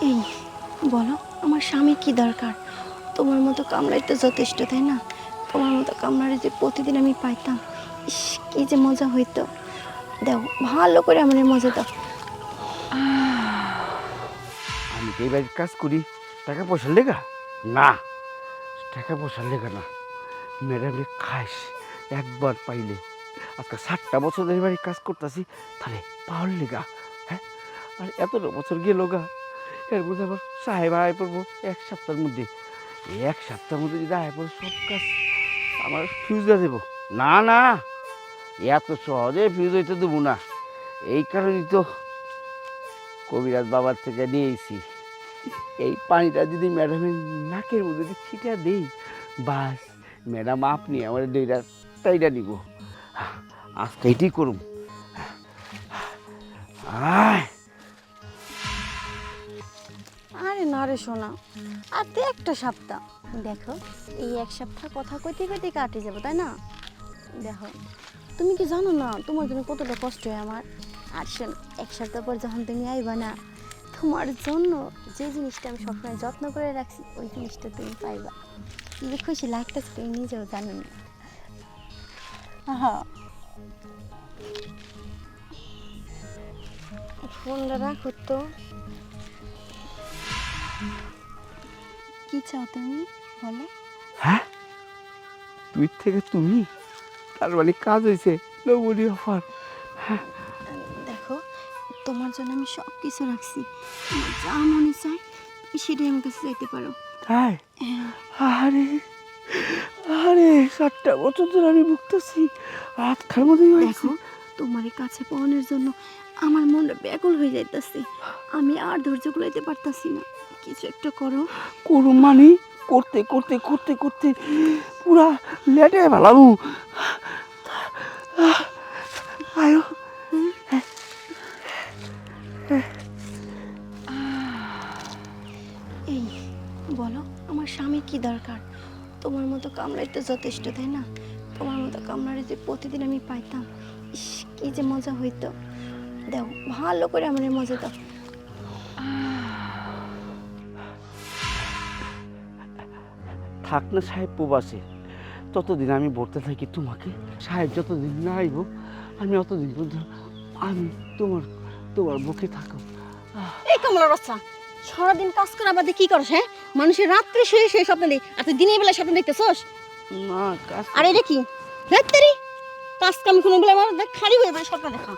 এই বলো, আমার স্বামী কি দরকার? তোমার মতো কামড়াই তো যথেষ্ট, তাই না? তোমার মতো কামড়ারে যে প্রতিদিন আমি পাইতাম, ইস কি যে মজা হইতো। দাও, ভালো করে আমার মজা দাও। আমি কি এই বাড়ির কাজ করি টাকা পয়সার লেগা? না, টাকা পয়সার লেগা না। ম্যাডামে খাইস একবার পাইলে। আজকে 7টা বছর ধরে বাড়ির কাজ করতেছি, তাহলে পাওয়ার লেগা। হ্যাঁ, আর এতটা বছর গেল গা, এর মধ্যে আবার সাহেব আয় পড়বো 1 সপ্তাহের মধ্যে। এই 1 সপ্তাহের মধ্যে যদি আয় পড়ে সব কাজ আমার ফিউজ দিয়ে দেবো। না না, এত সহজে ফিউজ হইতে দেবো না। এই কারণেই তো কবিরাজ বাবার থেকে নিয়েছি। এই পানিটা যদি ম্যাডামের নাকের মধ্যে যদি ছিটা দেই, বাস ম্যাডাম আপনি আমার ডেটা তাইটা নিব। আজকে এটাই করুন। আয় আরে না রে সোনা, আর তো একটা সপ্তাহ। দেখো, এই এক সপ্তাহ কথা কইতে কইতে কাটে যাবো, তাই না? দেখো, তুমি কি জানো না তোমার জন্য কতটা কষ্ট হয় আমার? আর শোন, এক সপ্তাহ পর যখন তুমি আইবা না, তোমার জন্য যে জিনিসটা আমি সবসময় যত্ন করে রাখছি ওই জিনিসটা তুমি পাইবা। কি যে খুশি লাগতেছে তুমি নিজেও জানো না। হ্যাঁ, ফোনটা রাখো তো। কি চাও তুমি, বলো? হ্যাঁ, তুই থেকে তুমি, তার মানে কাজ হয়েছে। নবনী অফার। দেখো, তোমার জন্য আমি সব কিছু রাখছি। তোমার যা মনে চায় তুমি সেটাই আমার কাছে চাইতে পারো। তাই? হ্যাঁ, আরে আরে 7টা বছর ধরে আমি ভুগতেছি, রাত খার মধ্যে দেখো, তোমার এই কাছে পাওয়ানোর জন্য আমার মনটা ব্যাকুল হয়ে যাইতেছে। আমি আর ধৈর্য কুলাইতে পারতাছি না। কিছু একটা করো। করুম মানে করতে করতে করতে করতে পুরা লেটে ভালামু। আয়ো, এই বলো, আমার স্বামী কি দরকার? তোমার মতো কামড়াই তো যথেষ্ট, তাই না? তোমার মতো কামড়ারে যে প্রতিদিন আমি পাইতাম, ইস কি যে মজা হইতো। দাও, ভালো করে আমার মজা দাও। থাক না সাহেব প্রবাসে, ততদিন আমি বলতে থাকি তোমাকে। সাহেব যতদিন না আইব, আমি অতদিন পর্যন্ত আমি তোমার তোমার বুকে থাকো। এই কমলা বাচ্চা, সারাদিন কাজ করা বাদে কি করছ? হ্যাঁ, মানুষের রাত্রে শুয়ে শুয়ে স্বপ্ন দেখ, আর তুই দিনের বেলা স্বপ্ন দেখতেছস? না কাজ আর এটা কি? রাত্রি কাজ কাম কোনো বেলা আমার খালি হয়ে স্বপ্ন দেখা।